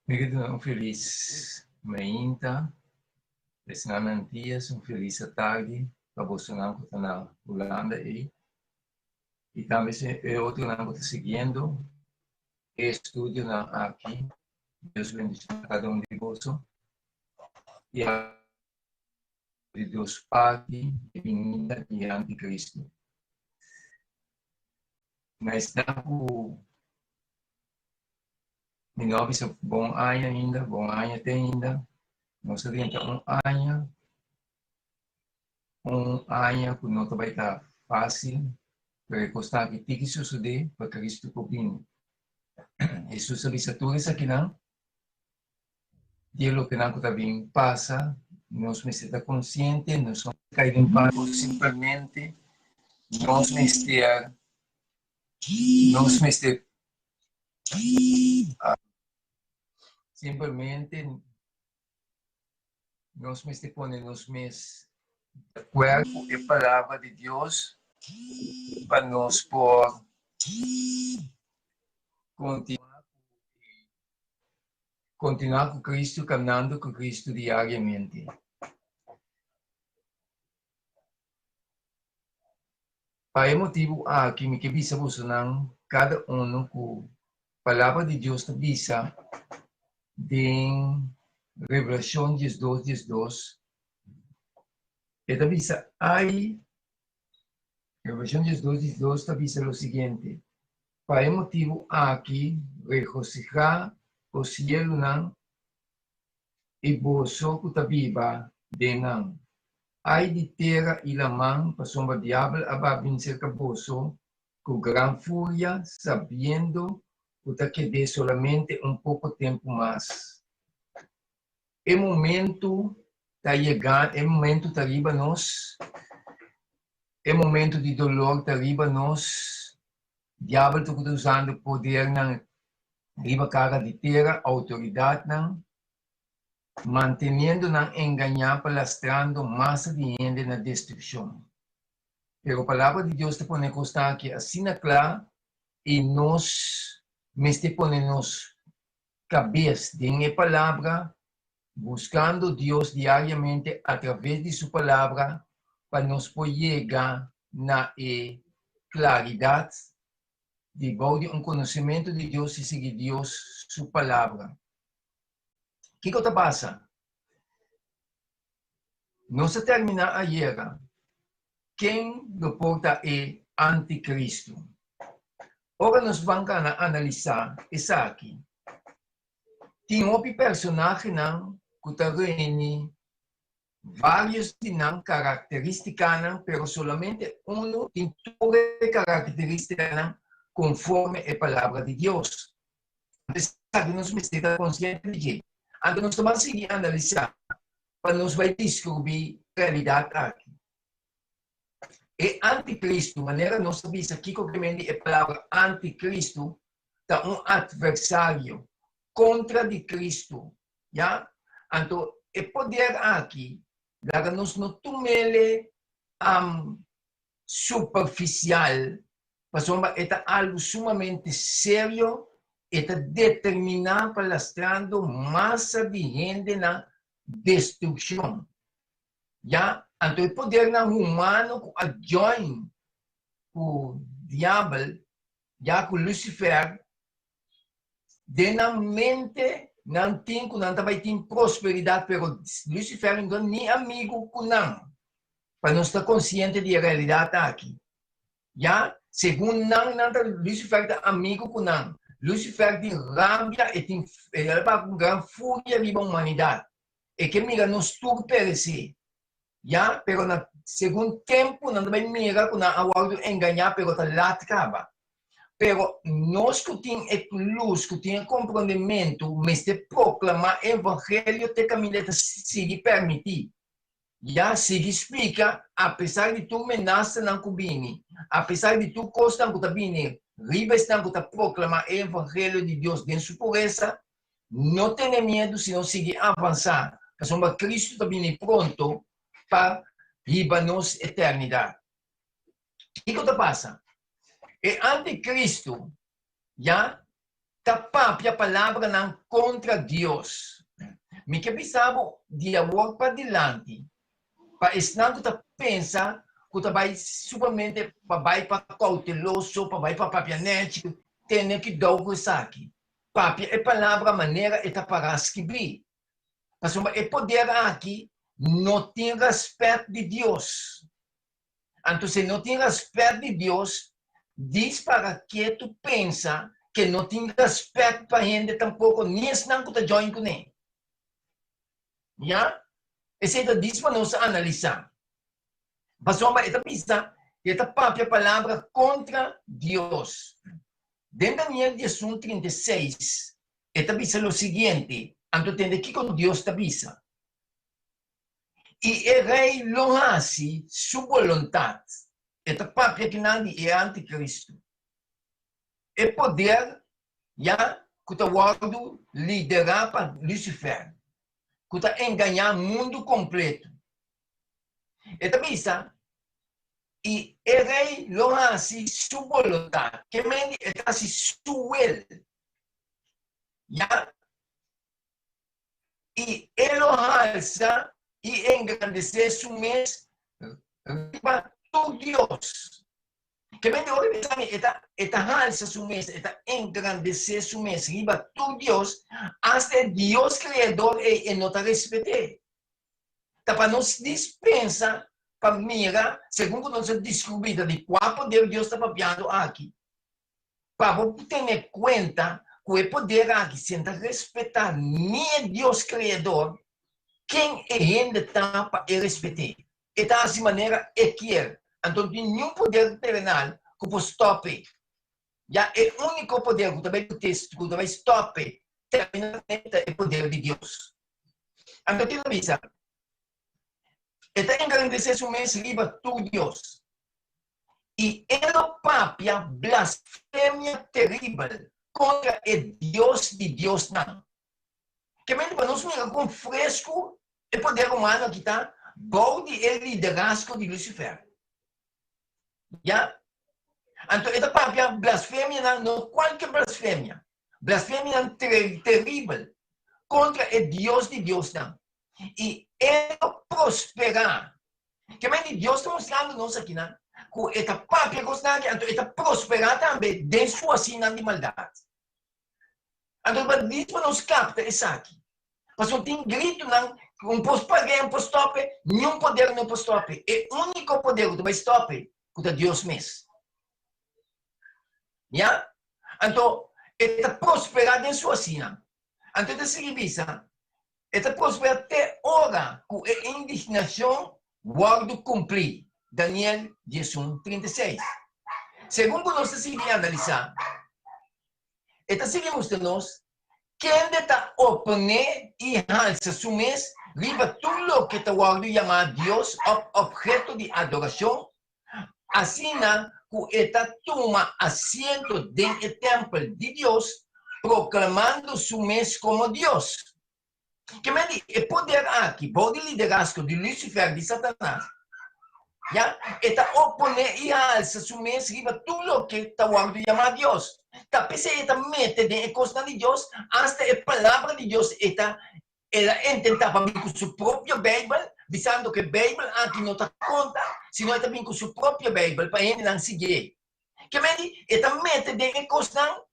Merido feliz manhã, desenhando dias, feliz tarde, para você não estar na Holanda e também é outro não está seguindo estudo aqui. Deus bendiga cada um de vocês e a de Deus Pai, Divina e Anticristo. Mas tempo me nove bom ano ainda, bom ano tem ainda. Nós sabemos um ano que não vai estar fácil. Pero costar que tiki suceder para Cristo cobrir. Jesus sabe tudo isso aqui não. E o que não também passa, nós me está consciente, nós somos caídos em paz simplesmente, nós me está simplesmente nós me está pondo nos meus de acordo e palavra de Deus para nós por continuar com Cristo, caminhando com Cristo diariamente. Para esse motivo, aqui me visa você não, cada um com a palavra de Deus te visa de Revelação 12:12. E te visa aí, Revelação 12:12 te visa o seguinte: para esse motivo, aqui, regocijar o cielo não e gozo que te viva de não. Ai de terra e la mão, para sombra diabo, a vencer caboso, com gran fúria, sabendo que quede solamente pouco tempo mais. É momento está chegando, é momento de arriba nós, é momento de dolor de arriba nós, diabo está usando poder na riba cara de terra, autoridade não, mantendo não enganar, palastrando, mais adiante na destruição. Pero a palavra de Deus te pone constar aqui assim na clara e nós me te pone nos cabeça de uma palavra, buscando Deus diariamente através de sua palavra para nos poder chegar na claridade de conhecimento de Deus e seguir Deus sua palavra. O que passa? Nós terminamos a guerra. Quem lo porta é anticristo. Ora nós vamos analisar isso aqui. Tem personagem que tem várias características, pero solamente tem todas características conforme a palavra de Deus. Nós me estamos conscientes de que, antes nós vamos seguir analisar, para nós vai descobrir a realidade aqui. E anticristo, maneira nós sabemos aqui, que a palavra anticristo é adversário, contra de Cristo. Ya? Então, o poder aqui, nos no tumele superficial, mas é algo sumamente sério, é determinar palastrando massa de gente na destruição. Já? Então, o poder humano que adjoin o diabo, já com Lucifer, de na mente não tem prosperidade, pero Lucifer não nem amigo com não, para não estar consciente de realidade aqui. Já, segundo não Lucifer é amigo com não. Lucifer tem rabia e tem com grande fúria de humanidade. E que mira nos tudo perecer. Já, pero na segundo tempo não também mira com a aguardo enganar, pero tá lá acaba. Pero nós que temos luz, que temos compreendimento, mas de proclamar o evangelho, te caminhar se permitir. Já se explica, apesar de tu menaça não cubine, apesar de tu costa não cubine, ribes não proclamar o evangelho de Deus dentro de sua pureza, não tenha medo se não seguir avançar, porque Cristo também pronto para riba-nos eternidade. O que passa? E anticristo, já, tapapia a palavra não contra Deus. Me que pensava de agora para diante, para não que pensa que tu vai supamente para cauteloso, para papianético, tem que dar o saque. Papia é palavra, maneira, é para escrever. Mas é poder aqui, não tem respeito de Deus. Então, se não tem respeito de Deus, diz para que tu pensa que não tem respeito para a gente tampouco, nem se não está join com ele. Já? Esse é diz para nós analisar. Mas esta pista, esta própria palavra contra Deus. Dentro da minha Daniel 36, esta pista é o seguinte, então tem que com Deus esta pista. E o rei não hace sua vontade. Esta própria que não é anticristo. É poder, já, que está guardado liderar para Lucifer. Que está enganar o mundo completo. Esta pista, e o rei não hace sua vontade. Que mente é assim sua will. Já? E ele alça e engrandecer su mês para todo Deus. Que mente esta alça su mês, esta engrandecer su mês riba todo Deus, hasta Deus criador e não te respeite. Tá para nos dispensa para mirar, segundo nossa descoberta de qual poder Deus está papiando aqui. Para ter conta que o poder aqui senta respeitar nem Deus criador, quem ainda está para respeitar. E da assim maneira é que é. Então, nenhum poder terrenal que pode stopar. Já é o único poder que também o texto que vai stopar terminamente é o poder de Deus. Então, tem que avisar. Está engrandecer su mês riba tu Deus. E ela papia blasfêmia terrível contra o Deus de Deus não. Que mesmo para nós mirar com fresco o poder humano que está bom de liderazgo de Lucifer. Já? Então, esta papia blasfêmia não qualquer blasfêmia. Blasfêmia terrível contra o Deus de Deus não. E ela prosperar. Que mesmo Deus está mostrando nós aqui, né? Que esta papia gostava, então esta prosperar também de sua sina de maldade. Então, para dizer para nós capta isso aqui. Mas não tem grito, não. Um posto pagar, um posto stop, nenhum poder não pode stop. É o único poder que vai stop, que é Deus mesmo. Já? Então, esta prosperar de sua sina. Então, esta serviço, esta prosperar até hora, que a indignação guardo cumprir. Daniel 10:36. Segundo nós seguimos analisar, esta seguimos de nós, quem está opone e alça su mês, riba tudo que está guardo chamar Deus objeto de adoração, assim que está toma assento dentro do templo de Deus, proclamando su mes como Dios. Que me dice, el poder aquí, el liderazgo de Lucifer, de Satanás, ya, está opone y alza su mes arriba todo lo que está guardando llama a Dios. Está pese está mete de costa de Dios, hasta la palabra de Dios está, ela intenta para con su propia Biblia, diciendo que Biblia aquí no está conta, sino también con su propia Biblia, para él no seguir. Que me dice, está mete de costa,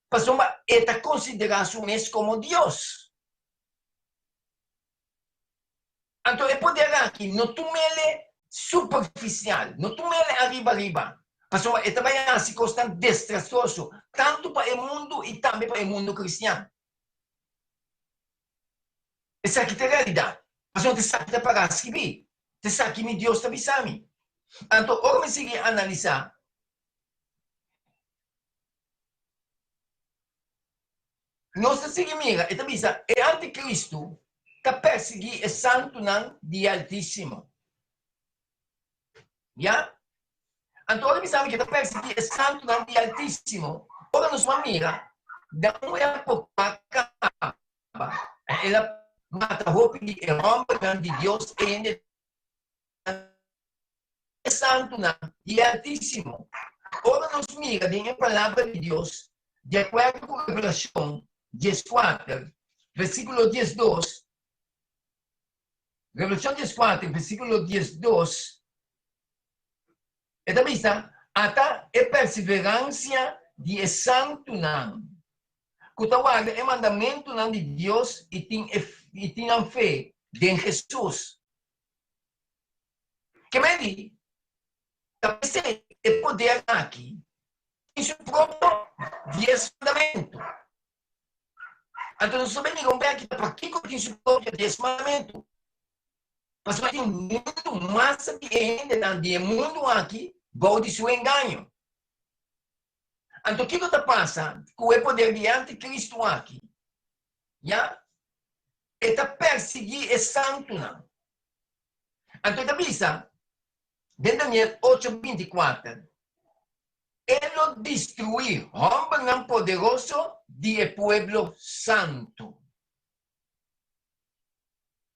para está considerar su mes como Dios. Entonces, el poder aquí no tumele superficial, no tumele arriba. Pasó, esta vaya así constante desastroso, tanto para el mundo y también para el mundo cristiano. Essa aqui é a realidade. Mas não te sabe para escrever. Te sabe que Deus está avisando. Então, agora me seguir a analisar. Nós seguimos, e avisa, é anticristo que perseguir o santo não de Altíssimo. Já? Então, agora me sabe que está perseguir o santo não de Altíssimo. Agora nos mira, dá uma época acaba. Ela mata a roupa de homem de Deus e ainda é santo não de Altíssimo. Agora nos mira a palavra de Deus, de acordo com a Revelação 14, versículo 12. Revelação 14, versículo 12. Esta vista, até a perseverança de santo não. Kutawaga é mandamento não de Deus e tem a fé em Jesus. Que me diz, talvez é poder aqui, em seu próprio 10 mandamentos. Então, nós sabemos que para que tem seu próprio 10 mandamentos? Mas tem muito mais que ainda no mundo aqui, vai de seu engano. Então, o que está passando com o poder de anticristo aqui? Já? Está perseguir o santo, não. Então, está vista, em Daniel 8:24, ele destruir homem não poderoso de pueblo santo.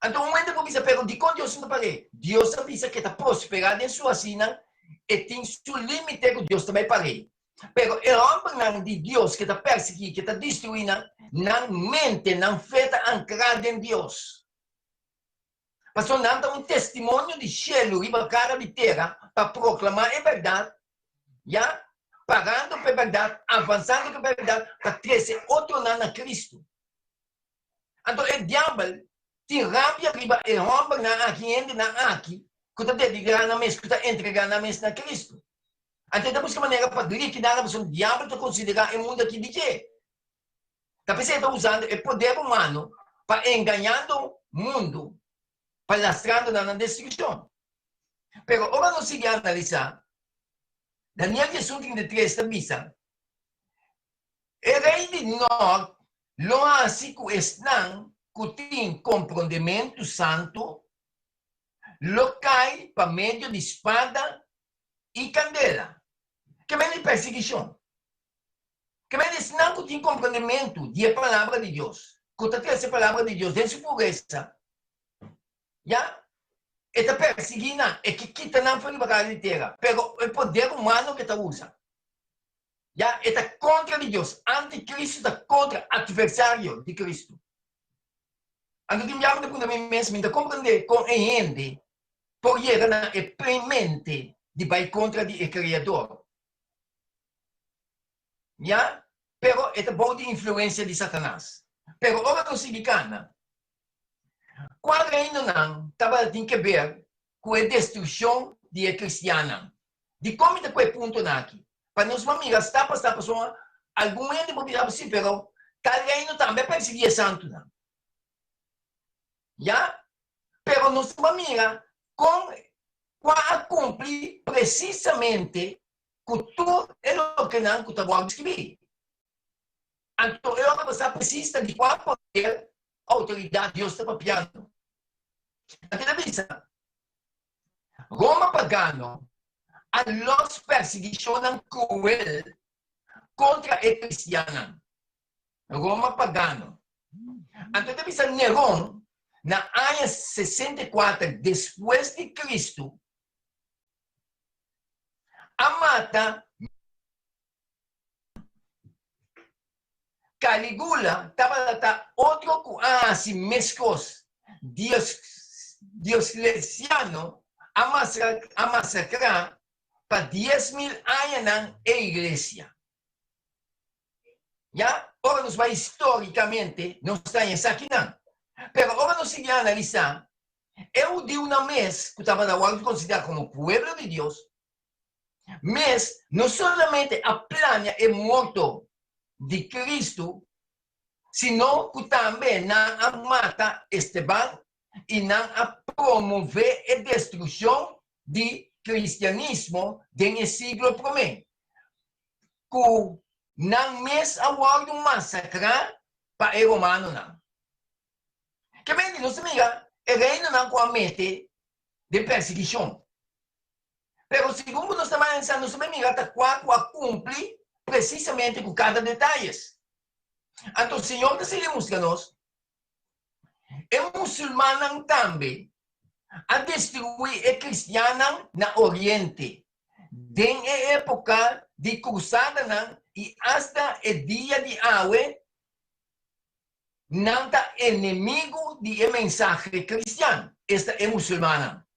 Então, um momento que você pergunta, de quando Deus não parei? Deus avisa que está prosperado em sua sina e tem seu limite que Deus também parei. Pero o homem de Deus que está perseguindo, que está destruindo, não mente, não feita ancrada em Deus. Pastor, não dá um testemunho de cielo e cara de terra para proclamar a verdade, já? Pagando pela verdade, avançando pela verdade, para crescer outro ano a Cristo. Então, o diabo tem rabia riba e homem aqui, ainda aqui, que está dedicando na mesa, que está entregando na mesa na Cristo. Então, da busca maneira para liquidar a pessoa, o diabo está considerando o mundo aqui de quê? Está pensando usando o poder humano para enganar o mundo, para lastrando na destruição. Pero, agora nós seguimos a analisar. Daniel 1:33 está visa. O rei de Norte, lo hace que estão que tem compreendimento santo, lo cai para meio de espada e candela. Que vem de perseguição. Que vem de não que tem compreendimento da palavra de Deus. Que está trazendo a palavra de Deus dentro de sua pureza. Já? Está perseguindo, é que quita não foi liberado de terra. Pero o poder humano que está usando. Já? Está contra de Deus. Anticristo está contra adversário de Cristo. Então, tem que me perguntar mesmo, de compreender com a gente, por llegar na mente de vai contra o Criador. Já? Pero é boa de influência de Satanás. Pero agora não significa. Qual reino não estava tem que ver com a destruição de cristiana. De como está com o ponto aqui. Para nós amigas, está passando pessoa, algum ente pode dizer assim, pero tal reino também perseguia santo não. Já? Pero nós amigas, qual cumprir precisamente com tudo o que não está bom escrever. Então, eu você precisa de qual poder, autoridade Deus está papiando. Aqui na vista, Roma pagano, a los perseguição cruel contra a cristiana. Roma pagano. Então, bisa Nerón, na área 64 depois de Cristo, a mata Caligula estava outro assim mescos Diocleciano a massacrar para 10.000 anos a igreja. Já? Ora nos vai historicamente, não está em aqui não. Pero agora nós seguimos a analisar, eu de uma mês, que estava na hora de considerar como pueblo de Deus, mas não somente a plana é morto de Cristo, sino que também não mata Esteban e não a promover a destruição de cristianismo no século I. Que não mesmo agora de massacrar para o romano não. Que bem, não se mira, o reino não comete de perseguição. Pero segundo nós estamos pensando, não se mira, qual cumpre precisamente com cada detalhe. Então, o Senhor decidimos que nós, é muçulmano também, a destruir a cristiana na Oriente. Desde a época de cruzada e até o dia de hoje, não está inimigo de mensagem cristiana. Esta é muçulmana.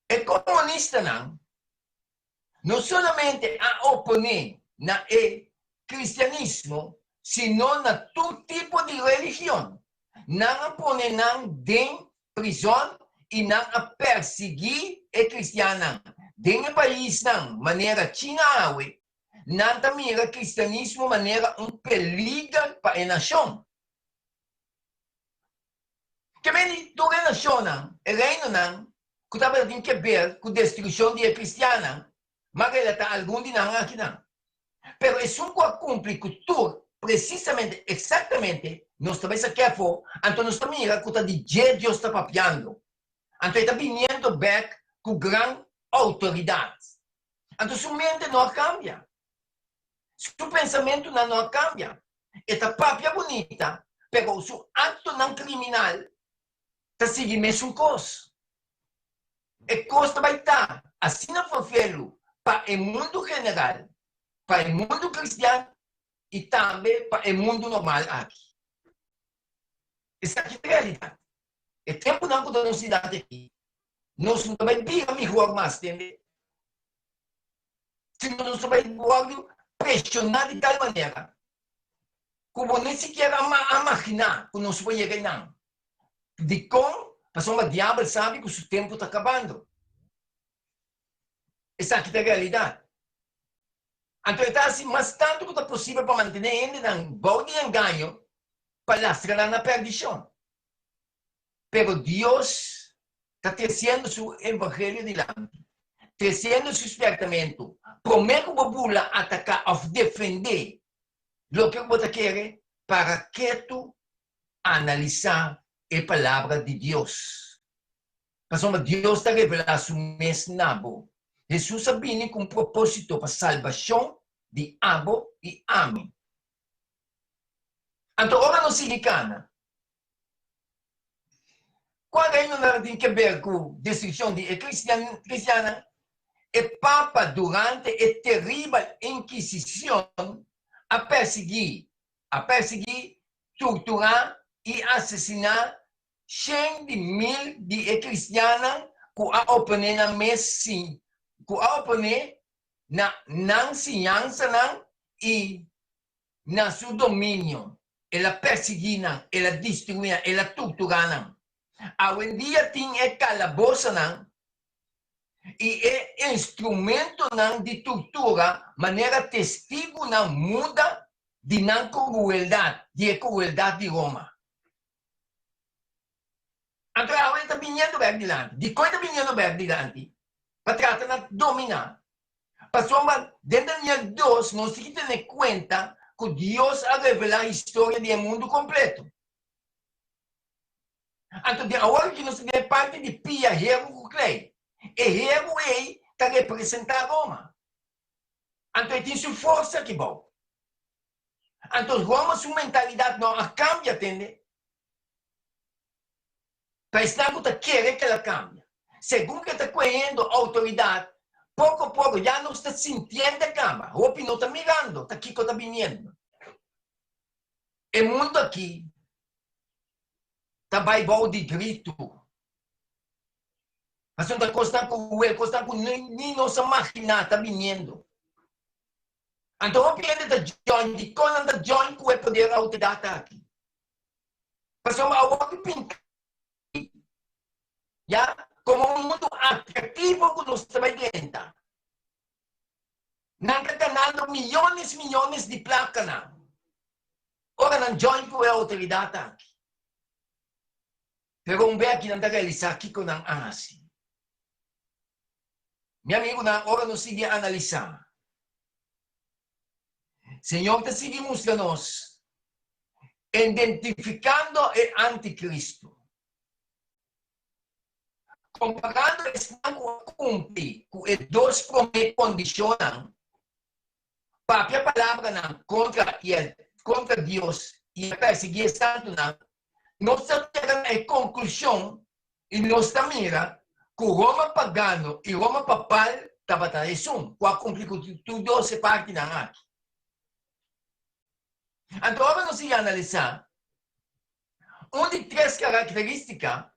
É comunista não somente a opor na cristianismo, sino na todo tipo de religião. Não a pôr em prisão e não a perseguir a cristiana. Dentro do país, maneira China, não a mira cristianismo maneira perigo para a nação. Que bem, toda a nação, o reino, que estava tem que ver com a destruição de cristiana, mas ela está algum dia aqui não. Pero é um que cumpre cultura, precisamente, exatamente, nós estamos aqui, então nós estamos mirando que Deus está papiando. Então está vindo back com grande autoridade. Então sua mente não cambia. Seu pensamento não cambia. Esta papia bonita, pero seu ato não criminal está seguindo a mesma coisa. E coisa vai estar, assim não for feito, para o mundo general, para o mundo cristiano e também para o mundo normal aqui. Essa aqui é a realidade. É tempo não que nós cidade aqui. Nós não vamos vir melhor mais, entende? Se nós vamos pressionar de tal maneira, como nem sequer imaginar que nós vamos chegar não. De como, porque o diabo sabe que o seu tempo está acabando. Essa aqui é a realidade. Então, está assim, mas tanto que é possível para manter ainda um bom de engano, para lastrar na perdição. Pero Deus está tecendo seu evangelho delante, tecendo seu espertamento. Prometo que vou atacar ou defender o que você quer para que tu analisar a palavra de Deus. Mas Deus está revelando seu mesmo. Jesus sabia com propósito para salvação de abo e amém. Então, ora não se ligana. Quando a gente tem que ver com a destruição de cristiana, o Papa, durante a terrível Inquisição, a perseguir, torturar e assassinar 100.000 de cristianos que a oponem na mesa, que a oponem na ciência e na seu domínio. Ela perseguia, ela destruía, ela torturava. Hoje em dia tem calabouço e é instrumento de tortura, maneira testigo não muda de não crueldade, de Roma. Então, agora está vindo bem adiante. De coisa vindo bem adiante, para tratar de dominar. Para dentro de Deus, nós temos que ter conta que Deus a revelar a história do mundo completo. Então, agora que nós temos parte de Pia, Hero, Clay. E Hero está representando Roma. Então, tem sua força que bom. Então, Roma, sua mentalidade não cambia, entende? Para isso, que quer que ela cambie. Segundo que está conhecendo a autoridade, pouco a pouco já não está sentindo a cama. O não está mirando, está aqui que está vindo. O mundo aqui está baibol de grito. Mas não está costando com nem nossa máquina está vindo. Então, o piede da John, de quando da John, que é poder a autoridade aqui. Mas o que pinta, já, como um mundo atrativo que nós estamos dentro. Não está ganhando milhões de placas, não. Ora, não John, que é a autoridade aqui. Pero um bem aqui não está realizando aqui com não assim. Meu amigo, na hora não sigue analisar. Senhor, te sigue mostrando-nos identificando o anticristo. Comparando esse cumprir com as duas promessas condicionam para a palavra não, contra Deus e perseguir santo não, nós chegamos à conclusão e nós mira que o Roma pagano e Roma papal estava traição, com a cumprir com tudo se parte na aqui. Então, agora nós vamos analisar uma de três características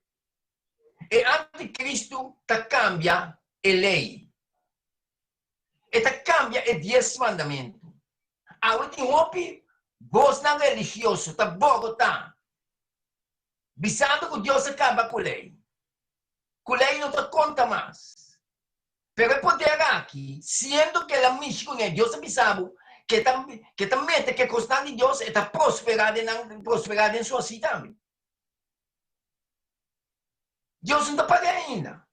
é anticristo que cambia a lei. E que cambia os 10 mandamentos. Agora tem vos não religioso, está Bogotá. Visando que Deus acaba com a lei. Que a lei não te conta mais. Pero poder aqui, sendo que a mística é Deus avisava que também que constante de Deus está prosperado em sua cidade. Deus não está pagando ainda.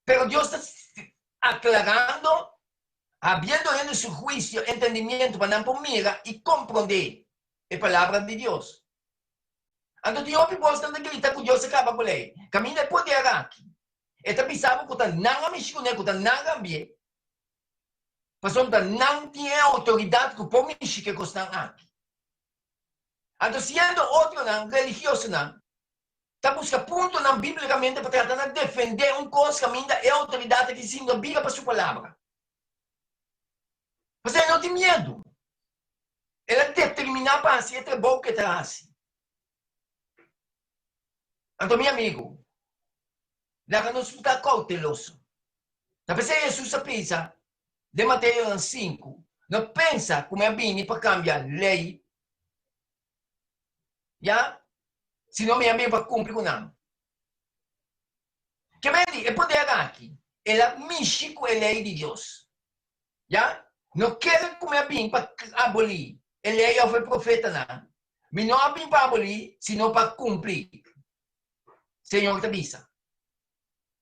Pero Deus está aclarando, abrindo em seu juízo, entendimento para não mira e compreender a palavra de Deus. Então, tem outro posto que grita que Deus acaba com a lei. Caminho é poder aqui. Eta pensava que está não místico, que está não ambiente. Pastor, não tinha autoridade que o povo místico que está aqui. Então, sendo outro não, religioso não, está buscando ponto não biblicamente para tratar de defender coisa que ainda é autoridade que se não briga para sua palavra. Mas ele não tem medo. Ele determina para si é bom que traz. Então, meu amigo, lá que nós está cauteloso. Talvez Jesus pensa, de Mateus 5, não pensa como é bem para cambiar a lei. Já? Se não, meu amigo, para cumprir com não. Que vedi, é poder aqui. Ele mexe com a lei de Deus. Já? Não quer comer bem para abolir. Ele é o profeta, não. Mas não é bem para abolir, senão para cumprir. Senhor te avisa.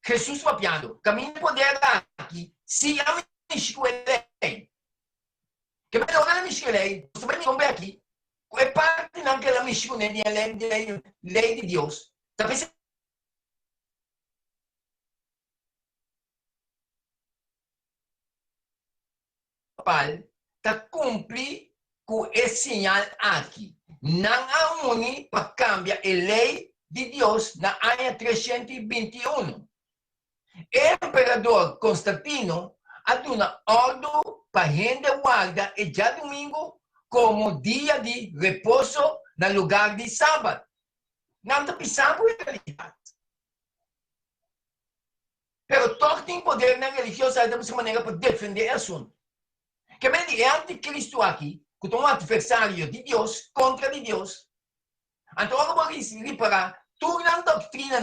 Jesus papiando. Caminho de poder aqui. Se a mexe com a lei. Que vedi, não mexe com a lei. Você vai me ver aqui. É parte não que ela mexe com a lei de Deus. Talvez está cumprir com esse sinal aqui. Não há uni para cambiar a lei de Deus na área 321. O imperador Constantino aduna ordem para gente guarda e já domingo como dia de repouso no lugar de sábado. Não está pensando em realidade. Pero todos têm poder na religiosidade de uma maneira para defender o assunto. Que vem é anticristo aqui, que é um adversário de Deus, contra de Deus. Então, agora vamos reparar, tudo a doutrina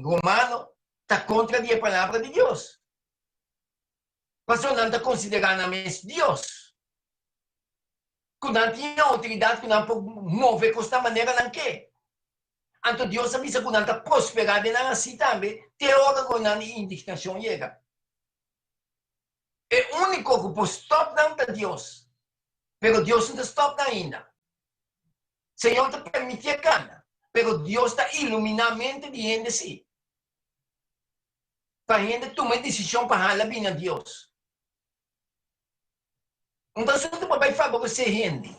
romana está contra a palavra de Deus. Pastor não está considerando a mesma Deus. Que não tem autoridade, que não pode mover com esta maneira, não quer. Então, Deus avisa que não está prosperado assim também, tem hora que não indignação chega. É o único que pode stop não é Deus. Pero Deus não stop ainda. Senhor te permite a cana. Pero Deus está iluminando a mente de gente si. Para gente tomar decisão para falar bem a Deus. Então, se tu vai favorecer gente,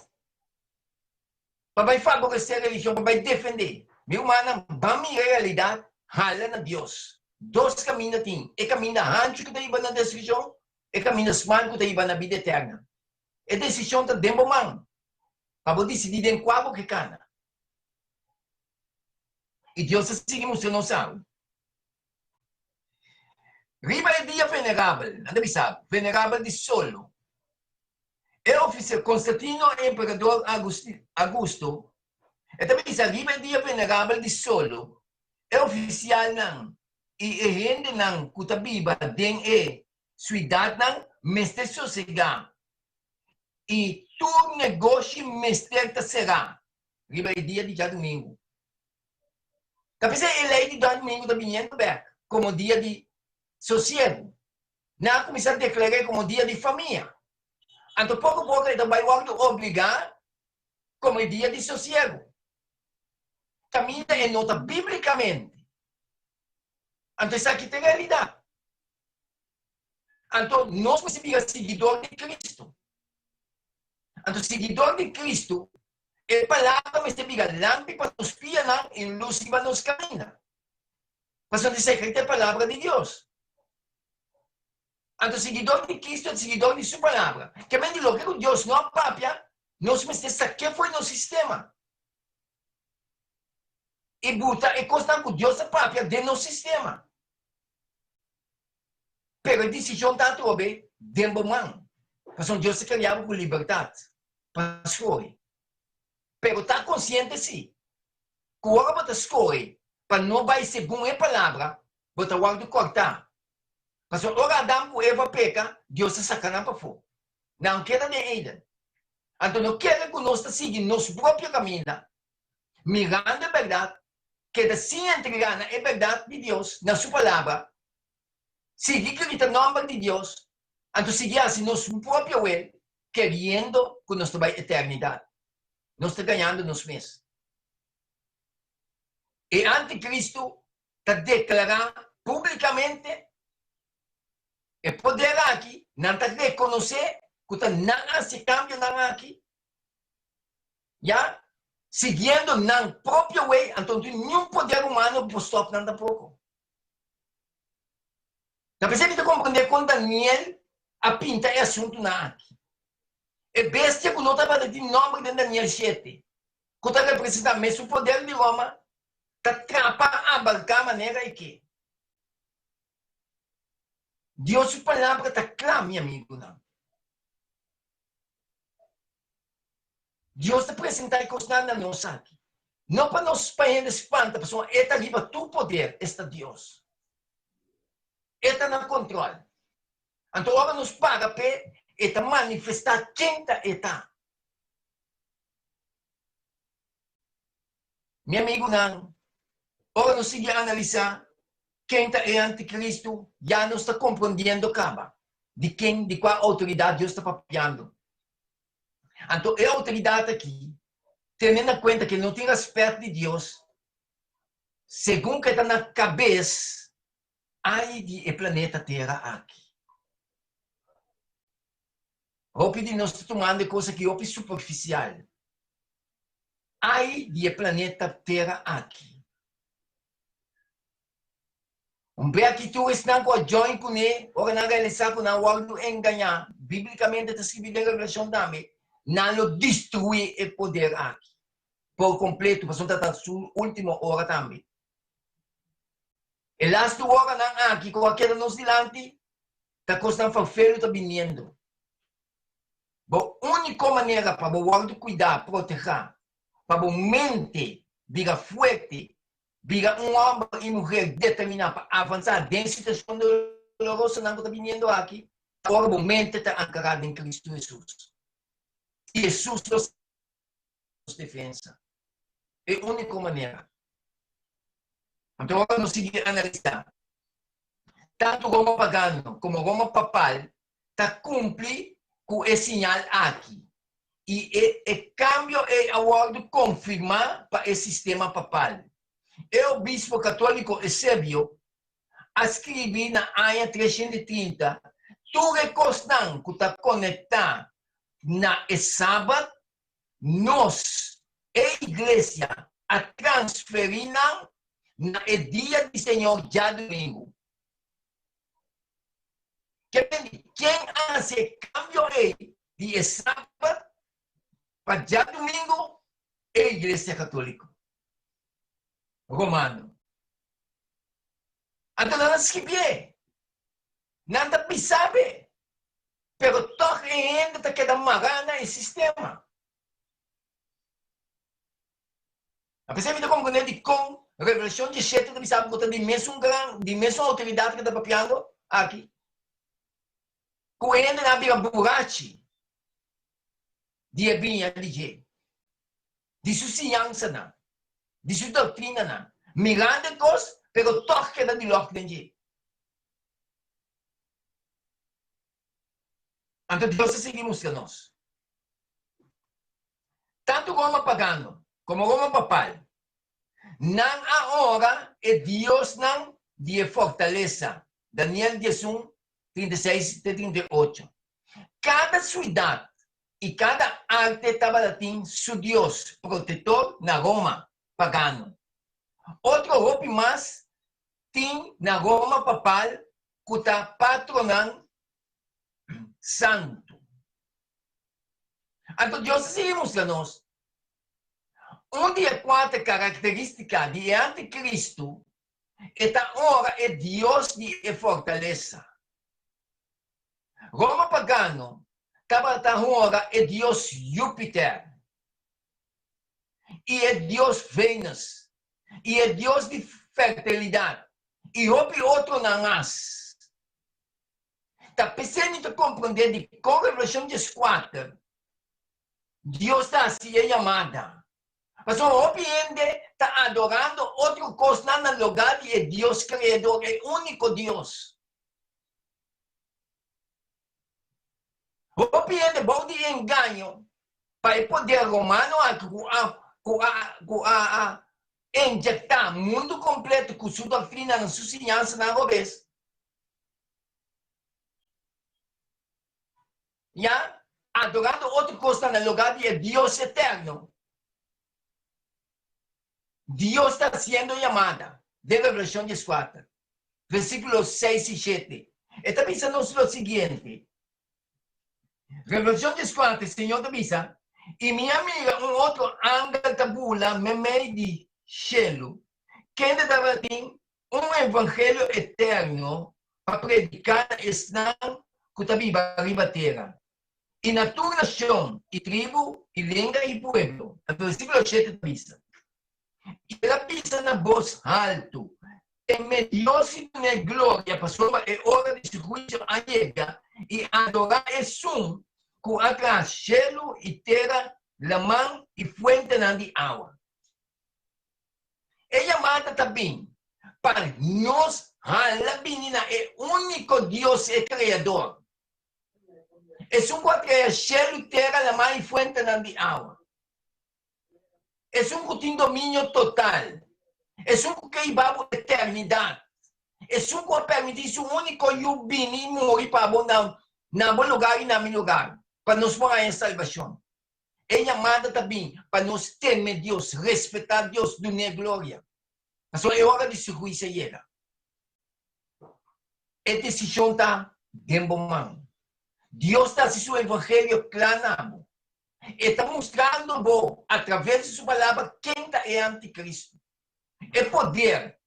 vai favorecer a religião, vai defender. Meu mano, vamos realidade, hala na Deus. Dois caminhos tem. E caminho antes que te iba na decisão, e caminho smart que te iba na vida eterna. E decisão está dentro mão. Para decidir em qual que cana. E Deus seguimos se não sabe. Riba é dia venerável, não sabe? Venerável de solo. É oficial Constantino, imperador Augusto. E também sa riba é dia venerável de solo. É oficial não. E rende não kutabiba den cidade não mestre sossega. E tu negócio mestre será. Riba é dia de domingo. Tapi ele é de domingo da vinheta como dia de sossego. Na comissão declarei como dia de família. Então, pouco a pouco, ele vai obrigar como dia de sossego. Caminha é nota biblicamente. Então, isso aqui tem realidade. Então, nós somos seguidor de Cristo. Então, seguidor de Cristo, é palavra mas tem lampi para nos pianar e luz para nos caminhar. Mas não diz que é palavra de Deus. Então, seguidor de Cristo é seguidor de sua palavra. Que vem de lo que Deus não papia, nós mas que foi no sistema. E buta e consta com Deus a papia dentro do sistema. Pero a decisão está toda dentro do mão. Porque Deus se criava com liberdade. Para escolher. Pero está consciente sim. Que o hora você escolhe, para não vai segundo a palavra, você vai cortar. Porque o Adão com Eva peca, Deus se sacana para fora. Não queda de ele. Então não quer que nós sigamos nosso próprio caminho, mirando a verdade, que sim entregar a verdade de Deus, na sua palavra, seguir o nome de Deus, então seguir assim nosso próprio eu, querendo que nós vai eternidade. Nós estamos ganhando nos meses. E anticristo está declarando publicamente e poder aqui, não está reconhecer que não se cambia aqui. Já? Seguindo na própria way, então nenhum poder humano pode stop nada pouco. Está percebendo compreender com Daniel a pinta é assunto na aqui. E bestia que não estava de nome de Daniel 7. Que está representando mesmo o poder de Roma, está atrapando a abarcar a maneira que Deus, sua palavra está clara, meu amigo. Não. Deus está apresentando coisas na nossa aqui. Não para nós países espanta, pessoal, está ali para tu poder, está Deus. Está no controle. Então, agora nos paga para está manifestar quem está. Meu amigo, não. Agora nós seguimos a analisar quem é anticristo, já não está compreendendo acaba de qual autoridade Deus está papiando. Então, a autoridade aqui, tendo em conta que não tem respeito de Deus, segundo que está na cabeça, ai de planeta Terra aqui. Hope de nós tomando coisa que é superficial. Ai de planeta Terra aqui. Bem que tu estás com a join com ele, ou na realizar com a world enganar, biblicamente está escrito em Revelação também, não destruir o poder aqui. Por completo, porque está na sua última hora também. E last hora não aqui, com aquela nos dilante, está costando farfelo, está vindo. A única maneira para o world cuidar, proteger, para a mente virar forte, viga homem e mulher determinada para avançar dentro da situação dolorosa que está vindo aqui, agora o momento está ancorado em Cristo Jesus. E Jesus nos defensa. É a única maneira. Então, agora nós seguimos a analisar. Tanto Roma pagano como Roma papal está cumprindo com esse sinal aqui. E o câmbio é agora confirmar para esse sistema papal. O bispo católico Eusébio escreveu na área 330 tudo é constante que está conectado na sábado, nós, a igreja, a transferir na dia do Senhor, já domingo. Quem hace cambio de sábado para já domingo é a igreja católica. Romano. Então, não se esquece. Nada sabe. Pero toque ainda está quedando marana o sistema. Apesar de compreender com revelação de sete de sabe que tem dimensão autoridade que está papiando aqui. Com ainda na vida burachi. De vinha de sua ciência na. De sua doutrina na. Mirando coisas, pero toque da de lock dentro. Então, Deus seguimos a nós. Tanto Roma pagano, como Roma papal, não a hora é Deus não de fortaleza. Daniel 11, 36 e 38. Cada cidade e cada arte estava tem seu Deus protetor na Roma pagano. Outro roupa mais tem na Roma papal que está patronando santo. Então, Deus seguimos a nós. Onde a quarta característica de anticristo esta hora é Deus de fortaleza. Roma pagano estava hora é Deus Júpiter. E é Deus Vênus. E é Deus de fertilidade. E outro não nasce. Está precisando compreender de com a revelação de quatro, Deus está assim chamada. Mas o homem está adorando outro coisa na lugar de Deus Criador, é único Deus. O homem bom de engano para o poder romano injetar o mundo completo com sua doutrina, na sua ciência, na revés. Já adorando outra coisa no lugar de Deus eterno. Deus está sendo chamada. De Revelação 4, versículos 6 e 7. Está pensando o seguinte. Revelação 4, o Senhor avisa. E minha amiga, outro ángel tabula, me meio de cielo, que ainda tem evangelho eterno para predicar está que está viva a terra. E na tua nação, e tribo, e língua, e pueblo. O versículo 7 avisa. E ela avisa na voz alto. Em mediosidade de glória, passou a hora de juízo a chega, e adorar Jesus, com atrás cielo e terra, la mão e fuente de água. É chamada também para nós, a menina é único Deus e Criador. É um que cria cielo, terra, la mão e fuente de água. É que tem domínio total. É que vai a eternidade. É que permite o único eu vir e morrer para no lugar e no meu lugar. Para nos pôr em salvação. É chamada também para nós temer Deus, respeitar Deus, dar glória. Mas é hora de juízo chega. A decisão está dentro da mão. Deus está se seu evangelho claro. Está mostrando através de sua palavra quem é anticristo. É poder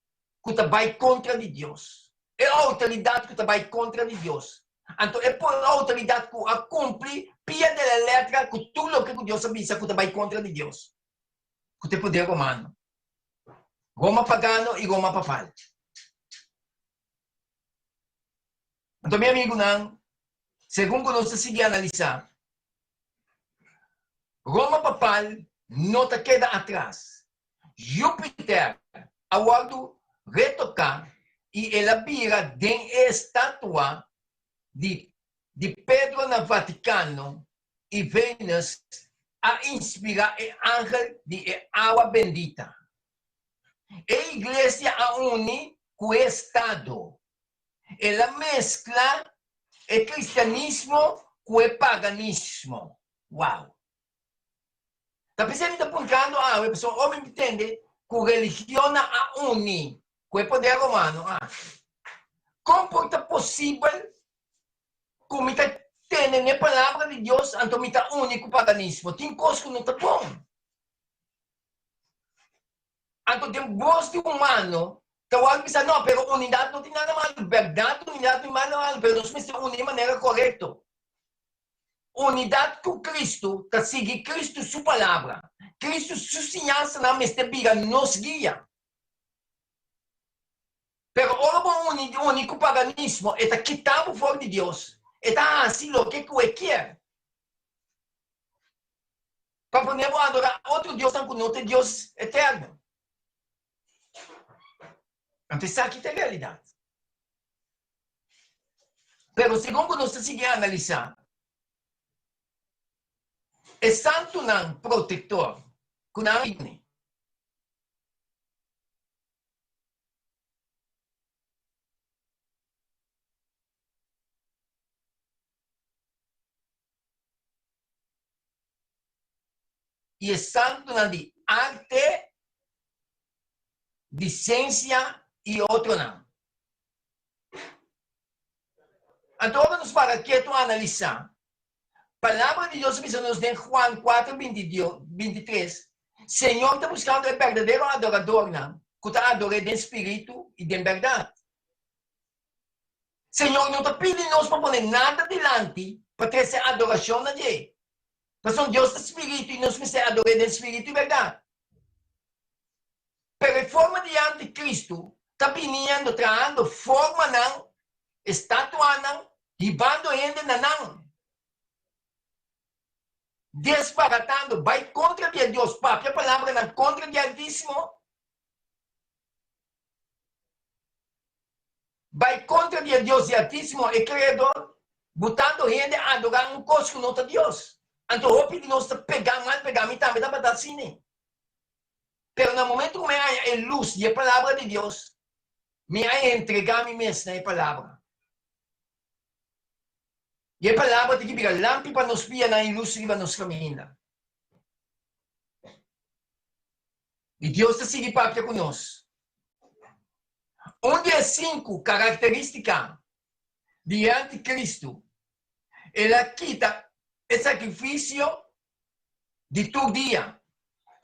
que vai contra de Deus. É autoridade que vai contra de Deus. Então, é por autoridade que a cumpre pia da letra que tudo o que Deus avisa que vai contra de Deus. Que é poder romano. Roma pagano e Roma papal. Então, meu amigo, segundo nós seguimos a analisar, Roma papal não está queda atrás. Júpiter, aguardo retocar e ela vira de estátua de Pedro no Vaticano e Vênus a inspirar o ángel de água bendita. A igreja a une com o Estado. Ela mescla o cristianismo com o paganismo. Wow. Tapos ele está puntando, a pessoa, homem entende, que religião a uni, com o poder romano, como pode ser possível que está tendo a palavra de Deus, então está único paganismo? Tem coisas que não está bom. Então, tem gosto humano, tawag bisa, no, pero unidade não tem nada mal, verdade, unidade não tem nada mal, pero nós precisamos unir de maneira correta. Unidade com Cristo, está seguir Cristo, sua palavra. Cristo, sua ensinança, na mesma vida, nos guia. Pero ora o único paganismo está quitado fora de Deus. Está assim, o que ele quer. Para poder adorar outro Deus, não não tem Deus eterno. Então, isso aqui é a realidade. Pero, segundo nós seguimos a analisar, é santo não protetor, com a igreja. E é santo não de arte, de ciência e outro não. Então, vamos para aqui analisar. Palavra de Deus nos em Juan 4, 23. Senhor está buscando o verdadeiro adorador, não? Que está adorando em espírito e em verdade. Senhor não está pedindo nós para poner nada delante para ter essa adoração a Deus. Porque Deus é espírito e nós precisamos adorar em espírito e verdade. Pero a forma de anticristo está pedindo, trazendo forma não, estátua não, ribando ainda não. Desbaratando, vai contra de Deus, papi, a palavra na contra de Altíssimo. Vai contra de Deus e Altíssimo e Criador, botando gente a adorar um coisa que não está Deus. Então, eu pedi nós pegar mal, pegar me também, dá para assim. Pero no momento que me há luz de a palavra de Deus, me há entregar a mim mesmo na palavra. E a palavra tem que virar lâmpada para nos guiar na luz e para nos caminhar. E Deus está seguindo para conosco. Onde é 5 características de anticristo, ela quita o sacrifício de todo dia.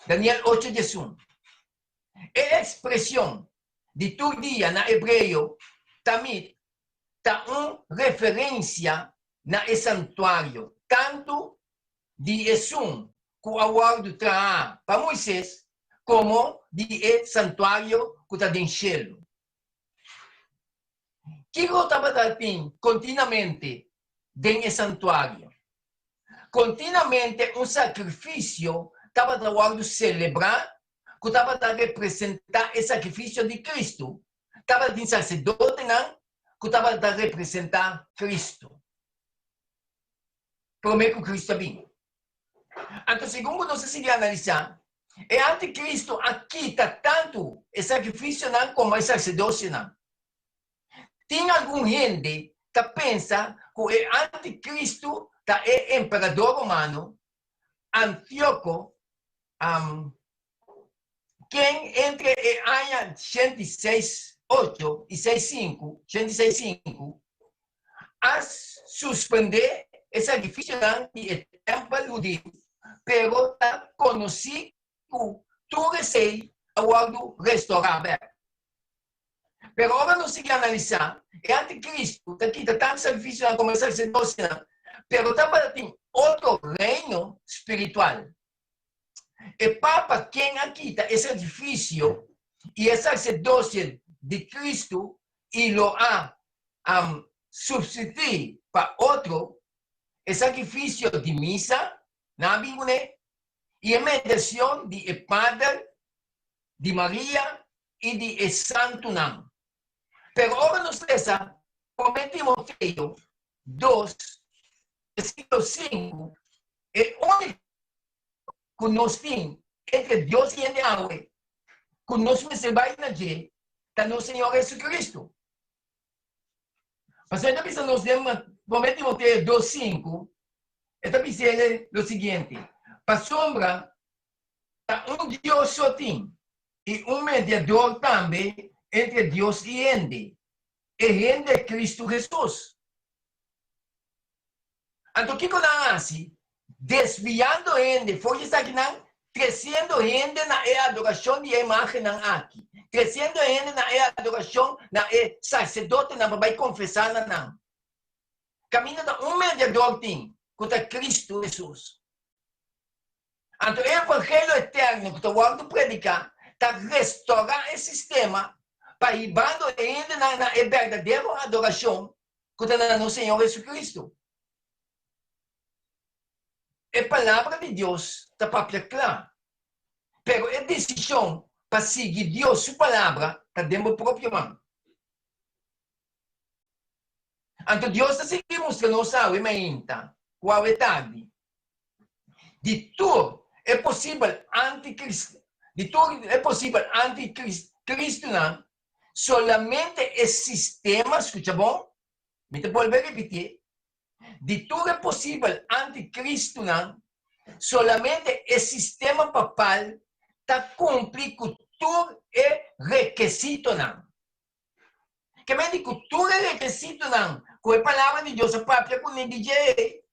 Daniel 8:1. É a expressão de todo dia na hebreu, também está uma referência na santuário, tanto de Esum, que o aguardo traz para Moisés, como de santuário que está em cielo. Que estava continuamente dentro do santuário? Continuamente um sacrifício estava tratando celebrar, que estava a representar o sacrifício de Cristo. Estava de sacerdote, não? Que estava a representar Cristo. Prometo que Cristo vinha. Então, segundo nós seguimos a analisar, é anticristo aqui está tanto o sacrifício não como o sacerdócio não. Tem algum gente que pensa que o anticristo é imperador romano, Antíoco, quem entre o ano 106.8 e 106.5, a suspender o sacrifício do templo de Deus, pero está conhecido tu receio ao restaurar. Pero agora nós seguimos a analisar, é anticristo, está aqui, tanto sacrifício como sacerdócio, pero está para ter outro reino espiritual. E Papa, quem aqui está, é sacrifício e é sacerdócio de Cristo, e lo há substituir para outro, é sacrifício de missa, na Bíblia, e a mediação de Padre, de Maria e de Santo Nome. Pero agora nos lesa, como Timoteo 2, versículo 5, é o único que nós temos entre Deus e o diabo, que nós recebemos na gente, está no Senhor Jesus Cristo. Mas ainda precisa nos lembrar, como Timoteo 2, 5, Esta dice lo siguiente. Para sombra, un Dios sotín y un mediador también entre Dios y gente. El gente de Cristo Jesús. Entonces, ¿qué hace? Desviando gente, foi isso aqui não, crescendo gente na adoração de imagem aqui, crescendo gente na adoração, na sacerdote não vai confessar não. Caminho da mediador tem, contra Cristo Jesus. Então, o evangelho eterno que eu vou predicar, está restaurar esse sistema para ir bando gente na verdadeira adoração contra o Senhor Jesus Cristo. A palavra de Deus está própria clara. Pero a decisão para seguir Deus, sua palavra, está dentro do próprio mão. Então, Deus está seguindo que não sabe, mas qual é tarde. De tudo é possível anticristo. De tudo é possível anticristo, não. Solamente esse sistema, escuta bom? Me te vou repetir. De tudo é possível anticristo, não? Solamente o sistema papal está cumprindo tudo é requisito, não? Que me digo, tudo é requisito, não? Com a palavra de Deus, a própria com o DJ,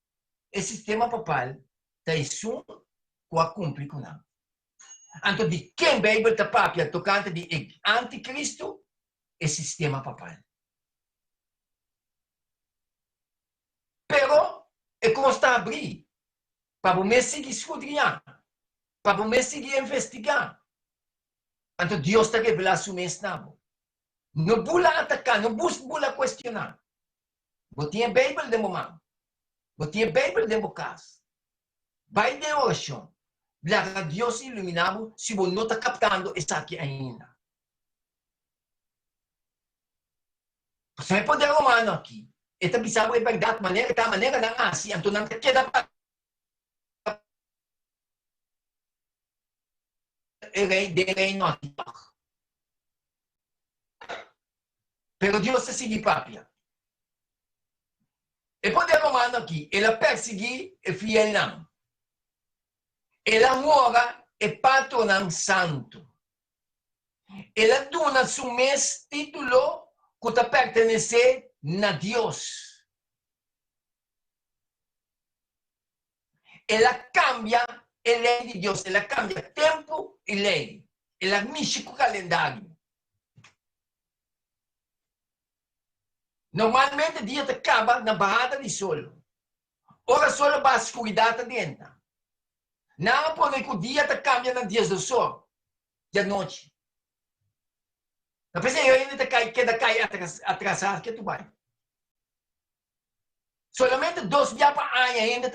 o sistema papal está isso com a cumprir, não? Então, de quem a Bíblia está própria tocante de anticristo, é o sistema papal. Pero, é como está a abrir. Para você seguir escudriñar, para você seguir investigar. Então, Deus está revelando seu mensaje. Não bula atacar, não bula questionar. Você tem a Bíblia de momento. Você tem a Bíblia de casa. Vai de oração. Glória a Deus iluminado se você não está captando isso aqui ainda. Você pode romano aqui. Esta bisagem é verdade, maneira não assim. Então, não queda para de reino aqui. Pero Deus se sigue papia. E poder romano aqui, ela perseguir é fiel não. Ela mora é patrono santo. Ela dona seu mesmo título que pertence a Deus. Ela cambia a lei de Deus, ela cambia tempo e lei. Ela mexe com o calendário. Normalmente o dia acaba na barrada de sol. Ora só vai a escuridade dentro. Não pode que o dia cambia nos dias do sol, da noite. Não pensa eu ainda queda cai atrasado que tu vai. Solamente 2 dias para ainda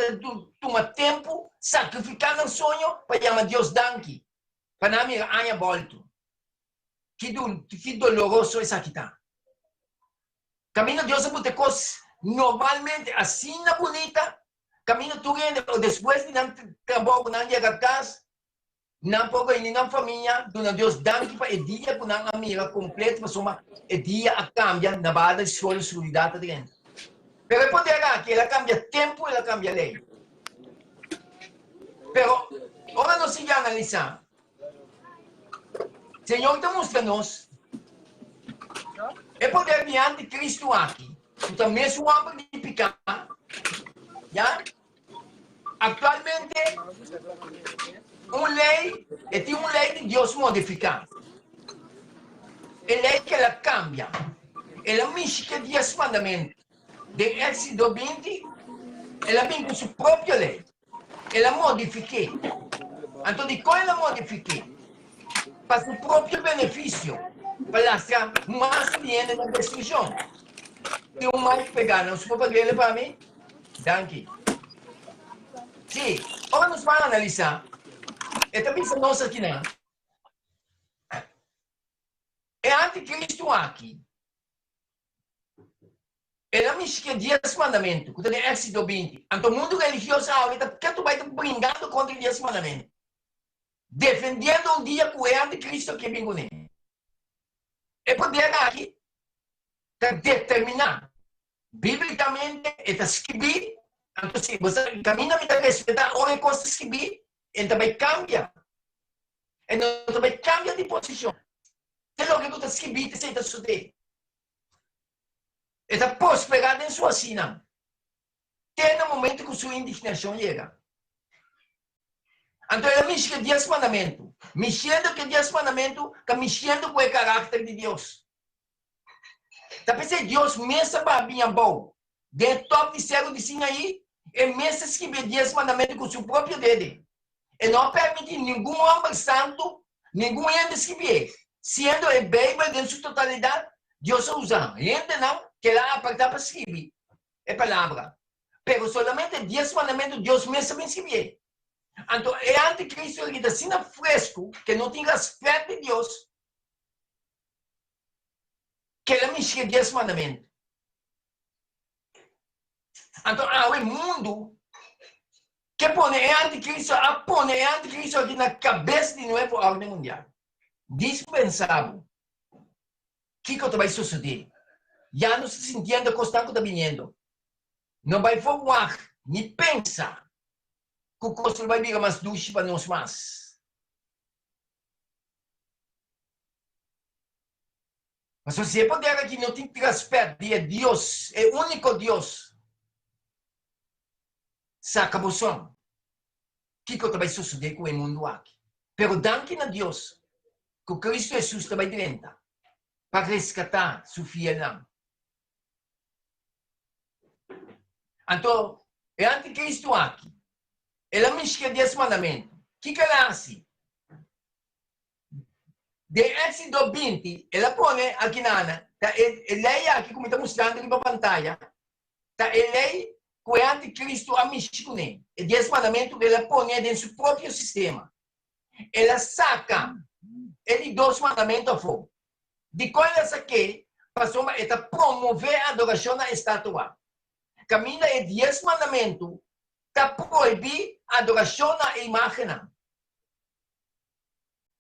toma tempo sacrificar no sonho para chamar Deus danke. Para não me ainda volto. Que doloroso isso aqui está. Caminho Deus é muita coisa normalmente assim na bonita. Caminho tu ainda depois de não trabalho não chegar a casa, não pode ir na família, dona Deus danke para o dia com a amiga completa para soma o dia a cambia na base de sua solidariedade dentro. Pero poder aqui ela cambia tempo, ela cambia lei. Pero agora nós vamos analisar. O Senhor está mostrando-nos é poder de anticristo aqui. Então, mesmo homem de picar, já? Atualmente, tem uma lei de Deus modificada. É lei que ela cambia. Ela mexe com 10 mandamentos. De Êxodo 20, ela vem com sua própria lei. Ela modifica. Então, de qual ela modifica? Para seu próprio benefício. Para lascar mais dinheiro na destruição. Tem um mais pegar, não se pode ver para mim? Danke. Sim, agora nós vamos analisar. Esta missa nossa aqui, não. É anticristo aqui. Ela me esquece 10 mandamentos, que tem Êxodo 20. Então, o mundo religioso ahorita, por que tu vai brincando contra os 10 mandamentos? Defendendo um dia que é anticristo que vem com ele. É poder aqui determinar, biblicamente, está escrito, Então, se você caminha a respeitar a coisas que vi, ele também cambia. Ele também cambia de posição. Se lo que você escrevi, você está sucedendo. Está prosperado em sua sina. Até no momento que sua indignação chega. Então, ele me diz que 10 mandamentos. Me siento que 10 mandamentos, que me siento com o caráter de Deus. Tapi se Deus mesmo vai vir bom. De top de cego de sim aí, e mesmo escrever 10 mandamentos com seu próprio dedo. E não permite nenhum homem santo, nenhum ente escrever. Sendo a Bíblia em sua totalidade, Deus usa. Gente não, que lá apertar para escrever. É palavra. Pero solamente 10 mandamentos Deus mesmo escrever. Então, é anticristo que está assim fresco, que não tem respeito de Deus, que ele me escreve 10 mandamentos. Então, o mundo que põe anticristo aqui na cabeça de novo ordem mundial. Dispensável. O que vai suceder? Já não se sentindo constante está vindo. Não vai voar, nem pensar que o custo vai vir mais dulce para nós mais. Mas se você puder aqui não tem respeito de Deus, é o único Deus. Saca o som. O que vai suceder com o mundo aqui? Pero danke a Deus, que o Cristo Jesus vai direita para resgatar sua filha. Então, é anticristo aqui. Ela me escreve 10 mandamentos. O que ela faz? De Éxodo 20, ela põe aqui na Ana. Ela aqui, como está mostrando aqui para a pantalla, ela com o anticristo a mexer. E 10 mandamentos ela põe dentro do seu próprio sistema. Ela saca ele 2 mandamentos a fogo. De qual ela saque, passou para promover a adoração à estátua. Caminha e 10 mandamentos para proibir a adoração à imagem.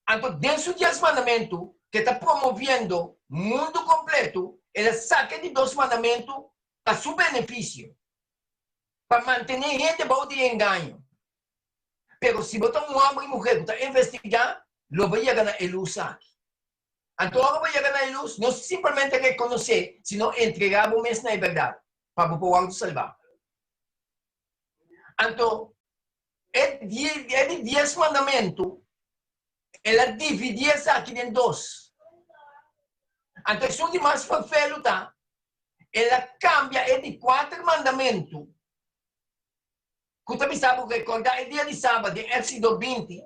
Então, dentro dos 10 mandamentos, que está promovendo o mundo completo, ele saca de 2 mandamentos para seu benefício, para manter gente bom de engano. Mas se botar um homem e mulher que está investigando, lo vai chegar na luz aqui. Então, agora vai chegar na luz, não simplesmente reconhecer, senão entregar o mesmo na verdade, para o povo salvar. Então, é de 10 mandamentos, ela dividia isso aqui em 2. Então, se um de mais feio tá, ela cambia de 4 mandamentos. Que também sabe recordar, é dia de sábado, de Éxodo 20,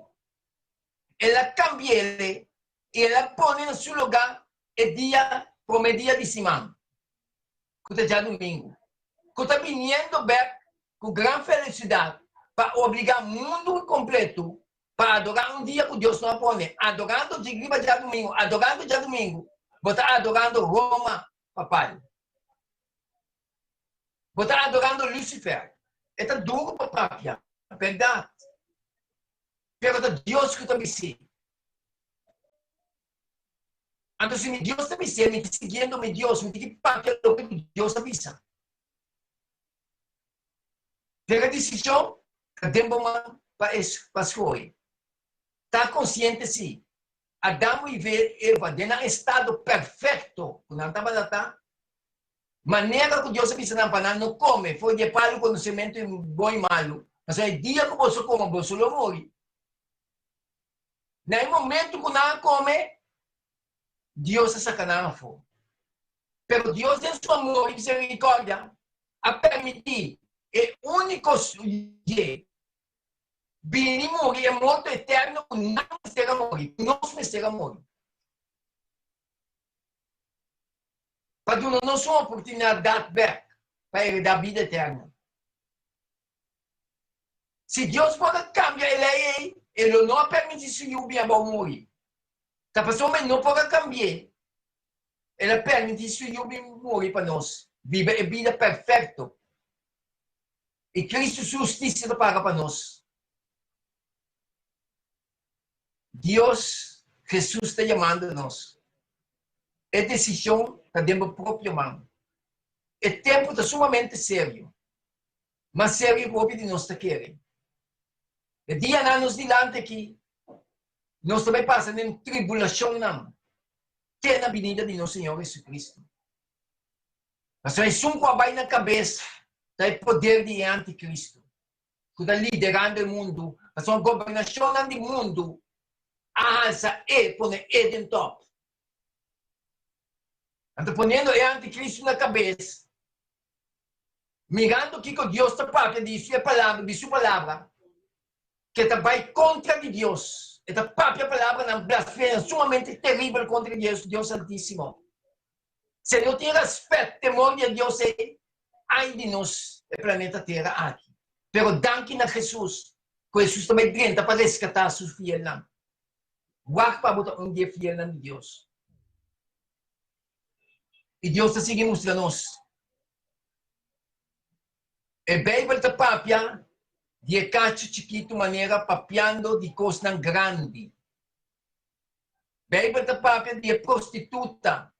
ela cambia ele e ela põe no seu lugar o dia, como dia de semana. Que já domingo. Que está vindo ver com grande felicidade para obrigar o mundo completo para adorar um dia que Deus não põe. Adorando de griba já domingo, botar adorando Roma, papai. Botar adorando Lúcifer. É duro para a prática, é verdade. Pero é Deus que está me seguindo. Então, se Deus está me seguindo, Deus, me tem que pagar o que Deus avisa. Pega a decisão, cadê para escolher? Está consciente, sim. Adão e Eva, de um estado perfeito, quando estava lá, maneira que Deus avisa para não come, foi de para o conhecimento bom e malo. Mas é dia que você come, você não morre. No momento que não come, Deus é sacanagem. Pero Deus, em sua amor e misericórdia, a permitir o único dia vinimos e é morto eterno, não será morrer, não será morrer. Para dar nossa oportunidade back, para herdar a vida eterna. Se Deus pode cambiar ele não permite se o bem morrer. Se a pessoa não pode cambiar, ele permite se o bem morrer para nós. Viver a vida perfeita. E Cristo justiça paga para nós. Deus, Jesus está chamando a nós. É decisão que dentro da própria mão. É tempo de sumamente sério. Mas sério o que nós está querendo. E dia na nos dilante aqui, nós também passamos em tribulação não. Que é na vinda de nosso Senhor Jesus Cristo. Mas é um trabalho na cabeça do poder de anticristo. Que está liderando o mundo. Mas uma governação do mundo. Arrasa e põe ele em top. Então, ponendo o anticristo na cabeça. Mirando o que Deus está parte de sua palavra. Que vai contra de Deus. Esta própria palavra na blasfêmia sumamente terrível contra Deus, Deus Santíssimo. Se não tem respeito, temor de Deus, ai de nós, o planeta Terra aqui. Pero danke na Jesus, que Jesus também tenta para resgatar seus fiéis lá. Guarda para botar dia fiel de Deus. E Deus está seguindo mostrando-nos. A Bíblia está própria, de cacho chiquito maneira papiando de coisa grande. Bíblia está própria de prostituta.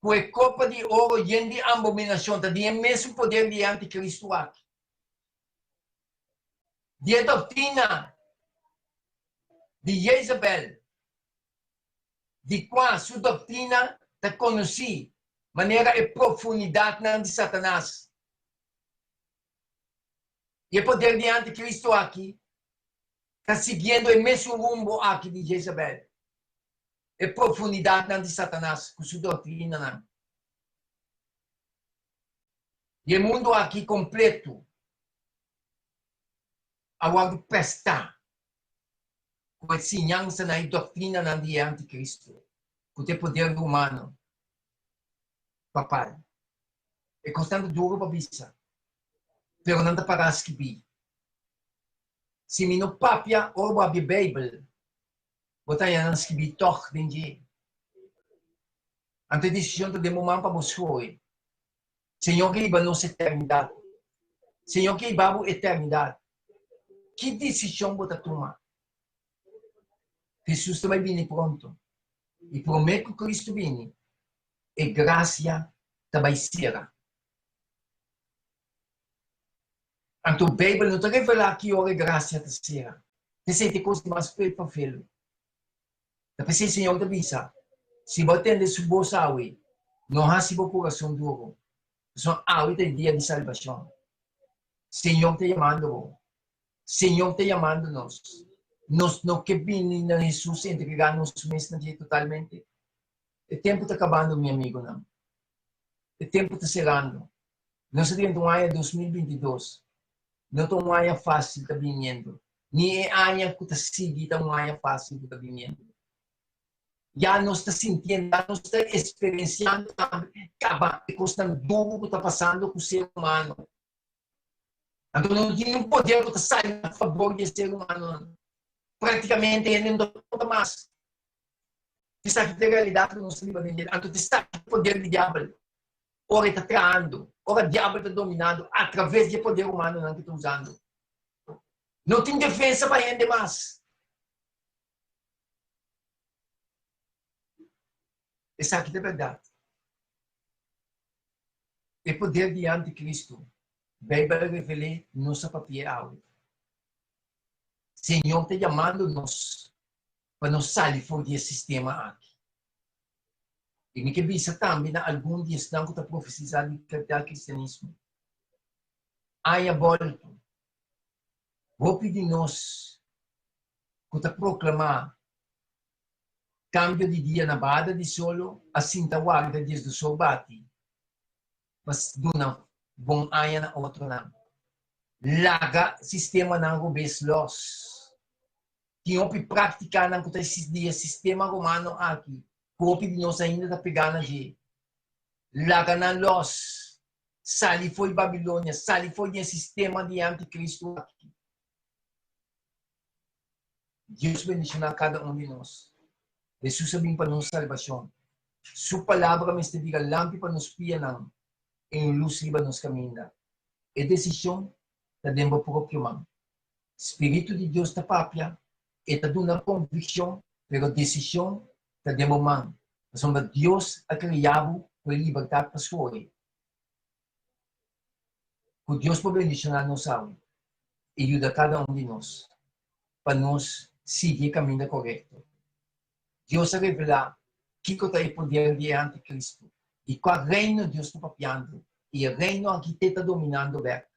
Com a copa de ouro e de abominação, tem o mesmo poder de anticristo aqui. De doutrina de Jezabel, de qual sua doutrina está conhecida, maneira e profundidade de Satanás. E o poder de anticristo aqui está seguindo o mesmo rumo aqui de Jezabel. E profundidade de Satanás, com sua doutrina. E o mundo aqui completo, agora prestar com a ensinança na doutrina de anticristo, com o poder humano. Papai, é constante duro para bisa, pero não dá para escrever. Se me não papia ou a Bíblia, botar aí não escrever toch dentro. Ante decisão de momento para você, Senhor que iba nossa eternidade, Senhor que iba a eternidade, que decisão você tomar? Jesus também vem pronto. E promete que Cristo vem. E graça também será. Então, a Bíblia não está revelando que hora graça será. Você tem coisa mais feia para filho. Depois, o Senhor te avisa. Se você tem sua bolsa aui, não há seu coração duro. São aui tem dia de salvação. Senhor te chamando. Senhor te chamando nós. Nós não queremos a Jesus entregar nosso mesmo totalmente. O tempo está acabando, meu amigo. Não. O tempo está chegando. Nós estamos em ano 2022. Não é um ano fácil que está vindo. Nem é ano que está seguindo um ano fácil que está vindo. Já nós estamos sentindo, já nós estamos experienciando a coisa duro que está passando com o ser humano. Então não tem um poder que está saindo a favor do ser humano. Praticamente ele não conta mais. Isso que é a realidade que nós estamos vivendo. Então está o poder do diabo. Ora está traindo. Ora o diabo está dominando através do poder humano que está usando. Não tem defesa para ele mais. Isso aqui é verdade. O poder de anticristo. A Bíblia revela nossa papel. Senhor está chamando nós para nos sair fora desse sistema aqui. E me que visa também algum dia estão com a profecia do cristianismo. Aí a volta. Vou pedir nós que proclamar cambio de dia na bada de solo, assim ta guarda desde o sol bate. Mas duna bom aya na outro não. Laga sistema ng rubes los. Tinopi praticar ng kuta dia sistema romano aqui. Kopi de nós ainda da pegana de laga na los. Sali foi Babilônia, sali foi o sistema de anticristo aqui. Deus bendicionar cada um de nós. Jesus sabing para nos salvação. Sua palavra me estibiga lampi para nos pianang em luz liba nos caminha. E decisão da demba próprio man. Espírito de Deus da papia e ta duna convicção, pero decisão da demba man. Mas Deus a criado com liberdade para sua. que Deus pode bendicionar nos aún e ajuda cada um de nós para nos seguir o caminho correto. Deus vai revelar que está aí por diante de Cristo e qual reino Deus está papiando e o reino aqui está dominando o ver.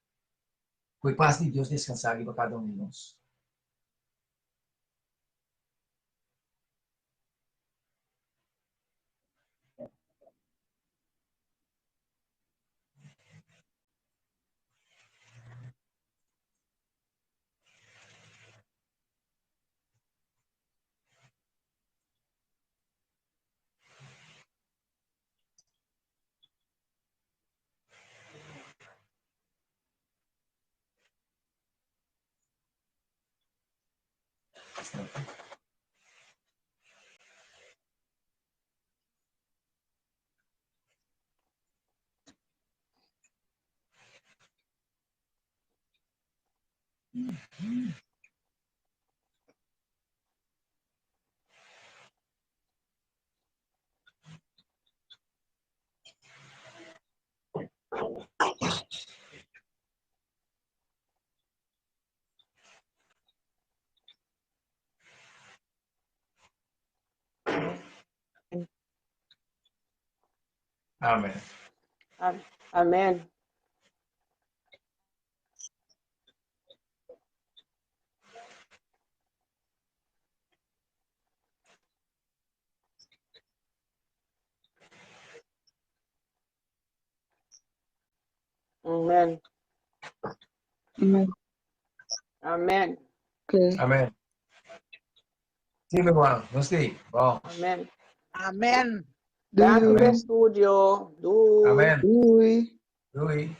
Foi paz de Deus descansar para cada um de nós. Amém. Amén. Amén. Amen. Amén. Okay. Amém. Sim, irmão. Gostei. Bom. Amén. Amen. Back to the Amen. studio. Do. Amém. Ui. Oi.